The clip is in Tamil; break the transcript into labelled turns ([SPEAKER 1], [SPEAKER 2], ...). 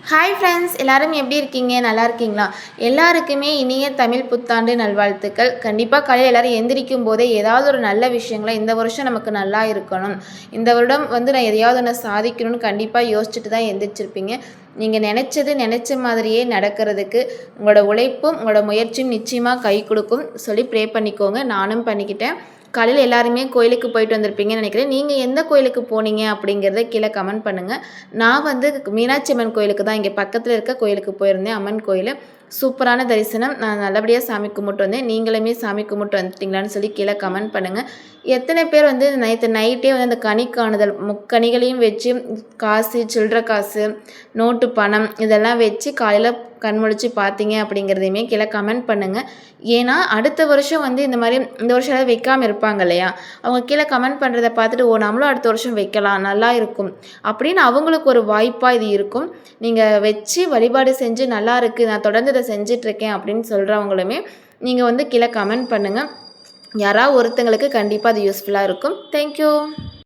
[SPEAKER 1] ஹாய் ஃப்ரெண்ட்ஸ், எல்லாரும் எப்படி இருக்கீங்க? நல்லா இருக்கீங்களா? எல்லாருக்குமே இனிய தமிழ் புத்தாண்டு நல்வாழ்த்துக்கள். கண்டிப்பாக காலையில் எல்லோரும் எந்திரிக்கும் போதே ஏதாவது ஒரு நல்ல விஷயங்களை இந்த வருஷம் நமக்கு நல்லா இருக்கணும், இந்த வருடம் நான் எதையாவது ஒன்று சாதிக்கணும்னு கண்டிப்பாக யோசிச்சுட்டு தான் எந்திரிச்சிருப்பீங்க. நீங்கள் நினச்ச மாதிரியே நடக்கிறதுக்கு உங்களோட உழைப்பும் உங்களோட முயற்சியும் நிச்சயமாக கை கொடுக்கும் சொல்லி ப்ரே பண்ணிக்கோங்க. நானும் பண்ணிக்கிட்டேன். காலையில் எல்லாருமே கோயிலுக்கு போயிட்டு வந்திருப்பீங்கன்னு நினைக்கிறேன். நீங்கள் எந்த கோயிலுக்கு போனீங்க அப்படிங்கிறத கீழே கமெண்ட் பண்ணுங்கள். நான் மீனாட்சி அம்மன் கோயிலுக்கு தான், இங்கே பக்கத்தில் இருக்க கோயிலுக்கு போயிருந்தேன். அம்மன் கோயில் சூப்பரான தரிசனம். நான் நல்லபடியாக சாமி கும்பிட்டு வந்தேன். நீங்களுமே சாமி கும்பிட்டு வந்துட்டீங்களான்னு சொல்லி கீழே கமெண்ட் பண்ணுங்கள். எத்தனை பேர் நேற்று நைட்டே அந்த கனி காணுதல் முக்கணிகளையும் வச்சு காசு, சில்லற காசு, நோட்டு பணம் இதெல்லாம் வச்சு காலையில் கண்முழிச்சு பார்த்தீங்க அப்படிங்கிறதையுமே கீழே கமெண்ட் பண்ணுங்கள். ஏன்னா அடுத்த வருஷம் இந்த மாதிரி இந்த வருஷம் ஏதாவது வைக்காமல் இருப்பாங்க இல்லையா, அவங்க கீழே கமெண்ட் பண்ணுறதை பார்த்துட்டு நம்மளும் அடுத்த வருஷம் வைக்கலாம், நல்லா இருக்கும் அப்படின்னு அவங்களுக்கு ஒரு வாய்ப்பாக இது இருக்கும். நீங்கள் வச்சு வழிபாடு செஞ்சு நல்லா இருக்குது, நான் தொடர்ந்து இதை செஞ்சிட்ருக்கேன் அப்படின்னு சொல்கிறவங்களுமே நீங்கள் கீழே கமெண்ட் பண்ணுங்கள். யாராவது ஒருத்தங்களுக்கு கண்டிப்பாக அது யூஸ்ஃபுல்லாக இருக்கும். தேங்க்யூ.